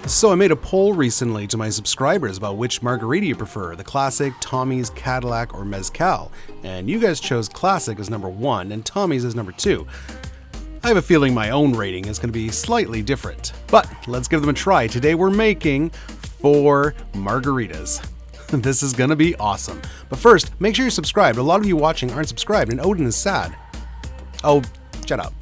So I made a poll recently to my subscribers about which margarita you prefer, the Classic, Tommy's, Cadillac, or Mezcal. And you guys chose Classic as number 1 and Tommy's as number 2. I have a feeling my own rating is going to be slightly different. But let's give them a try. Today we're making 4 margaritas. This is going to be awesome. But first, make sure you're subscribed. A lot of you watching aren't subscribed and Odin is sad. Oh, shut up.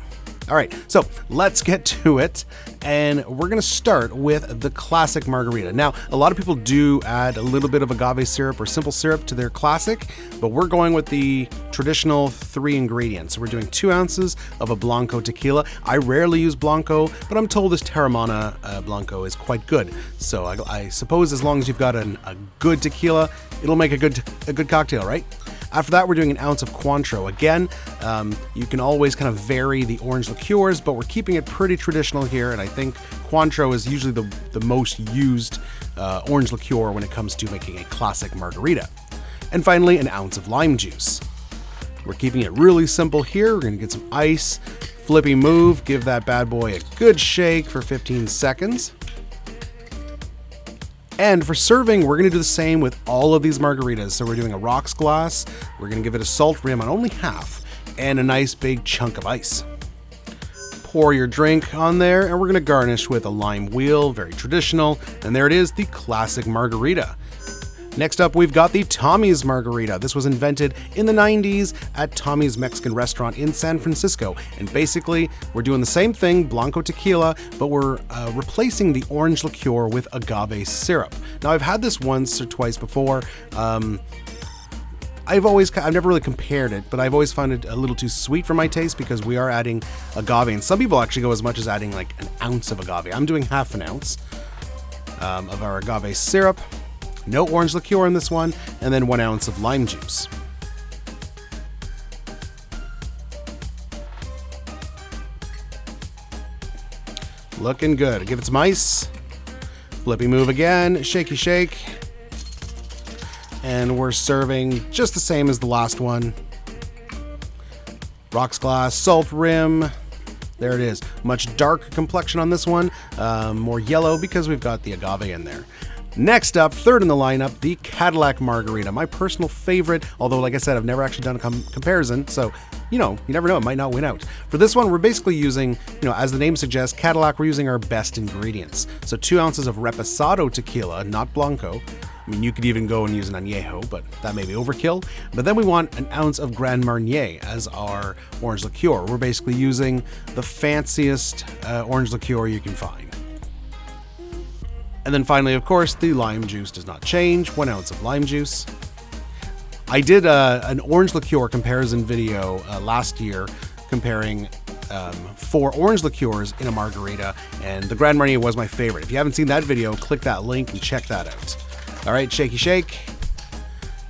All right, so let's get to it, and we're gonna start with the Classic Margarita. Now, a lot of people do add a little bit of agave syrup or simple syrup to their Classic, but we're going with the traditional 3 ingredients. So we're doing 2 ounces of a Blanco tequila. I rarely use Blanco, but I'm told this Terramana Blanco is quite good. So I suppose as long as you've got a good tequila, it'll make a good cocktail, right? After that, we're doing an ounce of Cointreau. Again, you can always kind of vary the orange liqueurs, but we're keeping it pretty traditional here, and I think Cointreau is usually the most used orange liqueur when it comes to making a classic margarita. And finally, an ounce of lime juice. We're keeping it really simple here. We're gonna get some ice, flippy move, give that bad boy a good shake for 15 seconds. And for serving, we're going to do the same with all of these margaritas. So we're doing a rocks glass, we're going to give it a salt rim on only half, and a nice big chunk of ice. Pour your drink on there, and we're going to garnish with a lime wheel, very traditional. And there it is, the Classic Margarita. Next up, we've got the Tommy's Margarita. This was invented in the 90s at Tommy's Mexican restaurant in San Francisco. And basically, we're doing the same thing, Blanco tequila, but we're replacing the orange liqueur with agave syrup. Now, I've had this once or twice before. I've never really compared it, but I've always found it a little too sweet for my taste because we are adding agave. And some people actually go as much as adding like an ounce of agave. I'm doing half an ounce of our agave syrup. No orange liqueur in this one, and then 1 ounce of lime juice. Looking good. Give it some ice. Flippy move again. Shaky shake. And we're serving just the same as the last one. Rocks glass, salt rim. There it is. Much darker complexion on this one. More yellow because we've got the agave in there. Next up, third in the lineup, the Cadillac Margarita, my personal favorite, although like I said, I've never actually done a comparison, so, you never know, it might not win out. For this one, we're basically using, as the name suggests, Cadillac, we're using our best ingredients. So 2 ounces of Reposado Tequila, not Blanco. I mean, you could even go and use an añejo, but that may be overkill. But then we want an ounce of Grand Marnier as our orange liqueur. We're basically using the fanciest orange liqueur you can find. And then finally, of course, the lime juice does not change. 1 ounce of lime juice. I did an orange liqueur comparison video last year comparing 4 orange liqueurs in a margarita, and the Grand Marnier was my favorite. If you haven't seen that video, click that link and check that out. All right, shaky shake.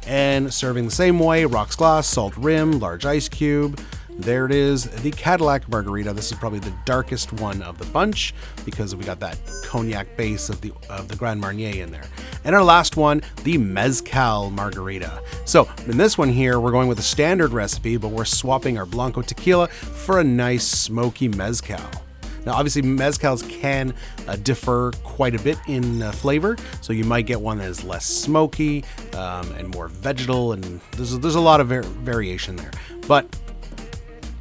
And serving the same way, rocks glass, salt rim, large ice cube. There it is, the Cadillac Margarita. This is probably the darkest one of the bunch because we got that cognac base of the Grand Marnier in there. And our last one, the Mezcal Margarita. So in this one here, we're going with a standard recipe, but we're swapping our Blanco tequila for a nice smoky Mezcal. Now, obviously, mezcals can differ quite a bit in flavor, so you might get one that is less smoky and more vegetal, and there's a lot of variation there. But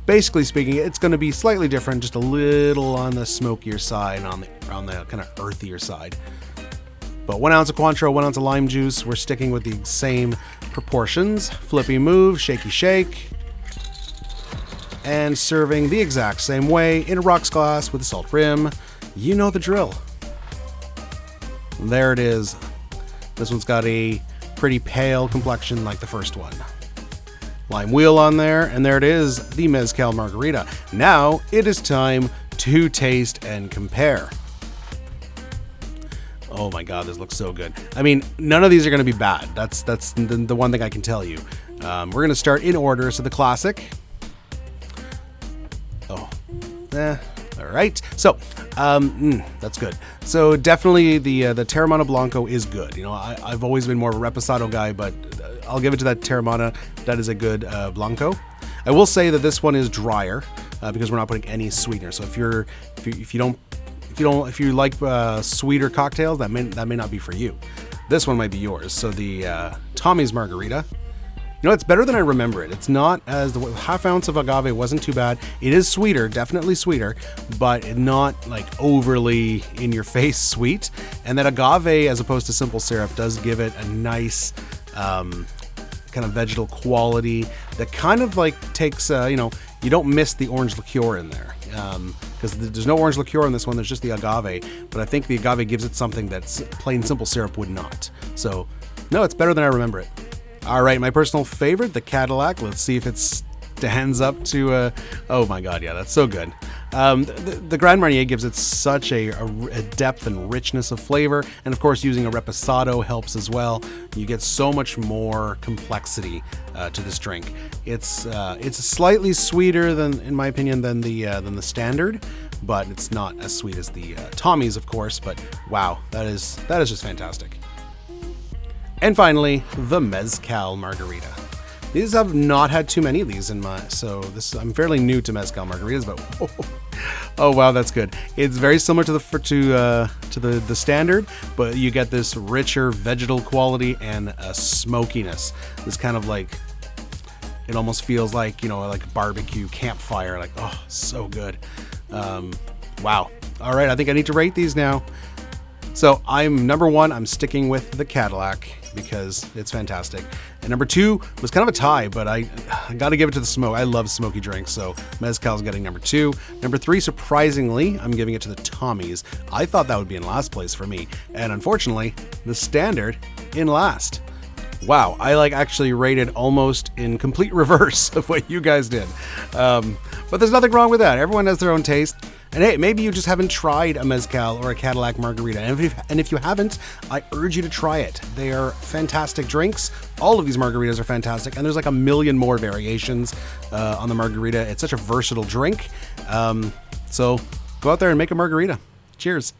basically speaking, it's going to be slightly different, just a little on the smokier side, on the kind of earthier side. But 1 ounce of Cointreau, 1 ounce of lime juice. We're sticking with the same proportions. Flippy move, shaky shake. And serving the exact same way in a rocks glass with a salt rim. You know the drill. There it is. This one's got a pretty pale complexion like the first one. Lime wheel on there, and there it is, the Mezcal Margarita. Now it is time to taste and compare. Oh my god, this looks so good. I mean, none of these are going to be bad. That's the one thing I can tell you. We're going to start in order. So the Classic. All right. So, that's good. So definitely the Terramana Blanco is good. I've always been more of a Reposado guy, but I'll give it to that Terramana. That is a good Blanco. I will say that this one is drier because we're not putting any sweetener. So if you if you like sweeter cocktails, that may not be for you. This one might be yours. So the Tommy's Margarita. You know, it's better than I remember it. It's not as the half ounce of agave wasn't too bad. It is sweeter, definitely sweeter, but not like overly in your face sweet. And that agave, as opposed to simple syrup, does give it a nice kind of vegetal quality that kind of like takes, you don't miss the orange liqueur in there. Because there's no orange liqueur in this one, there's just the agave. But I think the agave gives it something that's plain simple syrup would not. So, no, it's better than I remember it. All right, my personal favorite, the Cadillac. Let's see if it stands up to, oh my God, yeah, that's so good. The Grand Marnier gives it such a depth and richness of flavor. And of course, using a Reposado helps as well. You get so much more complexity to this drink. It's slightly sweeter than, in my opinion, than the standard, but it's not as sweet as the Tommy's, of course. But wow, that is just fantastic. And finally, the Mezcal Margarita. These have not had too many of these I'm fairly new to Mezcal Margaritas, but oh wow, that's good. It's very similar to the standard, but you get this richer vegetal quality and a smokiness. This kind of like, it almost feels like, like barbecue campfire, like, oh, so good. Wow. All right, I think I need to rate these now. So I'm number one, I'm sticking with the Cadillac because it's fantastic. And number two was kind of a tie, but I got to give it to the smoke. I love smoky drinks, so Mezcal's getting number two. Number three, surprisingly, I'm giving it to the Tommy's. I thought that would be in last place for me. And unfortunately, the standard in last. Wow, I actually rated almost in complete reverse of what you guys did. But there's nothing wrong with that. Everyone has their own taste. And hey, maybe you just haven't tried a Mezcal or a Cadillac Margarita. And if you haven't, I urge you to try it. They are fantastic drinks. All of these margaritas are fantastic. And there's like a million more variations on the margarita. It's such a versatile drink. So go out there and make a margarita. Cheers.